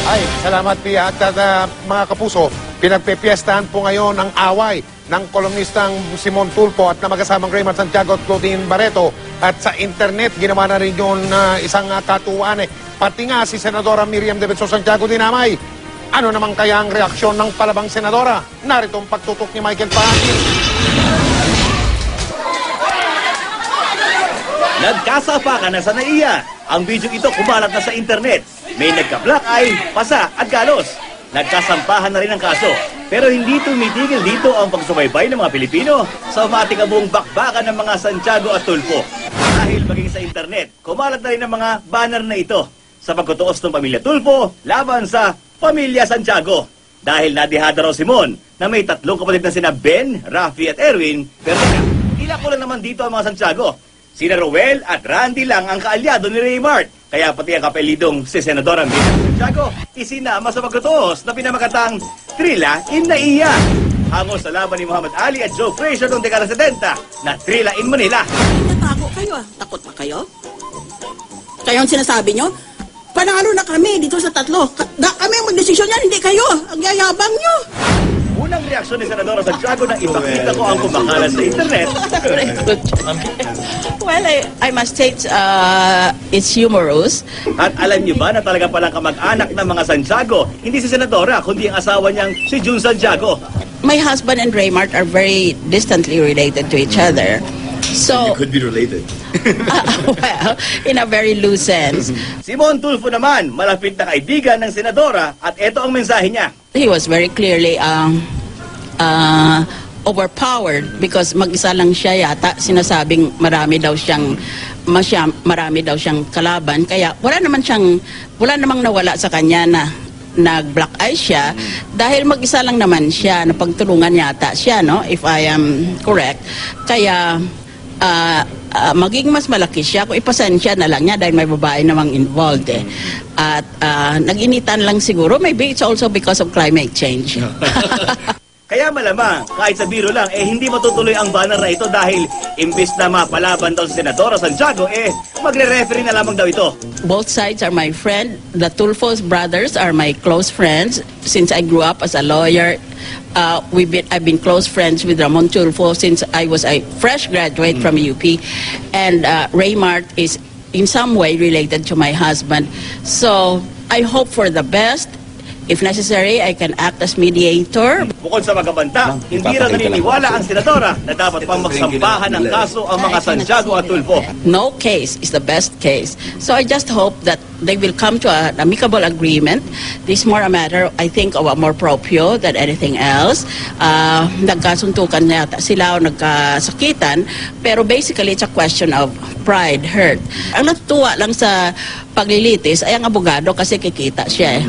Ay, salamat Pia. At mga kapuso, pinagpepiestahan po ngayon ang away ng kolumnistang Simon Tulfo at na magkasamang Raymar Santiago at Claudine Barreto. At sa internet, ginawa na rin yun isang katuwaan Pati nga si Senadora Miriam de Betso Santiago dinamay. Ano naman kaya ang reaksyon ng palabang senadora? Narito ang pagtutok ni Michael Pahatin. Nagkasapakan na sa NAIA. Ang video ito kumalat na sa internet. May nagka-black eye, pasa at galos. Nagkasampahan na rin ang kaso. Pero hindi tumitigil dito ang pagsubaybay ng mga Pilipino sa umatikabong bakbakan ng mga Santiago at Tulfo. Dahil maging sa internet, kumalat na rin ang mga banner na ito sa pagtutuos ng pamilya Tulfo laban sa pamilya Santiago. Dahil nadihada raw si Mon na may 3 kapatid na sina Ben, Rafi at Erwin. Pero tila ko lang naman dito ang mga Santiago. Sina Roel at Randy lang ang kaalyado ni Raymart. Kaya pati ang kapelidong si Senadora Miriam Santiago isinama sa pagtutuos na pinamakatang Trila in NAIA. Hangos sa laban ni Muhammad Ali at Joe Frazier noong dekada 70 na Trila in Manila. Natakot kayo ah. Takot pa kayo? Kayo ang sinasabi nyo? Panalo na kami dito sa 3. Kami ang magdesisyon yan, hindi kayo. Ang yayabang nyo. Unang reaksyon ni Senadora Santiago na ipakita ko ang kumakalat sa internet. Well, I must say it's humorous. At alam niyo ba na talaga palang kamag-anak ng mga Santiago, hindi si Senadora, kundi ang asawa niyang si June Santiago. My husband and Raymart are very distantly related to each other. So, could be related. well, in a very loose sense. Simon Tulfo naman, malapit na kaibigan ng Senadora at ito ang mensahe niya. He was very clearly overpowered because mag-isa lang siya yata. Sinasabing marami daw siyang kalaban. Kaya wala namang nawala sa kanya na nag-black eye siya dahil mag-isa lang naman siya, napagtulungan yata siya, no? If I am correct. Kaya maging mas malaki siya kung ipasensya na lang niya dahil may babae namang involved At nag-initan lang siguro. Maybe it's also because of climate change. Kaya malamang, kahit sa biro lang, hindi matutuloy ang banner na ito dahil imbis na mapalaban daw si Senadora Santiago, magre-referee na lamang daw ito. Both sides are my friend. The Tulfo's brothers are my close friends. Since I grew up as a lawyer, I've been close friends with Ramon Tulfo since I was a fresh graduate from UP. And Raymart is in some way related to my husband. So I hope for the best. If necessary, I can act as mediator. Bukod sa magabanta, hindi raw naniniwala ang Senadora na dapat pang magsampahan ng kaso ang mga Santiago at Tulfo. No case is the best case. So I just hope that they will come to an amicable agreement. This is more a matter, I think, of amor proprio than anything else. Nagkasuntukan yata sila o nagkasakitan, pero basically it's a question of pride, hurt. Ang natutuwa lang sa paglilitis ay ang abogado kasi kikita siya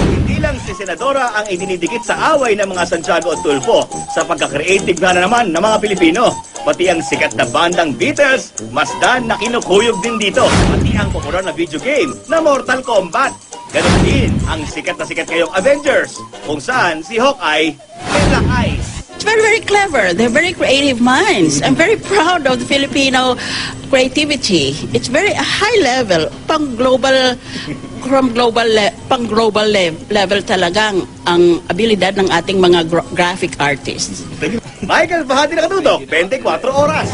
Hindi lang si Senadora ang idinidikit sa away ng mga Santiago at Tulfo sa pagka-creative na naman ng mga Pilipino. Pati ang sikat na bandang Beatles, masdan na kinukuyog din dito. Pati ang popular na video game na Mortal Kombat. Ganon din ang sikat ngayong Avengers, kung saan si Hawkeye may black eyes. It's very, very clever. They're very creative minds. I'm very proud of the Filipino creativity. It's very high level, pang-global level talagang ang abilidad ng ating mga graphic artists. Michael Bahati nakatutok, 24 oras.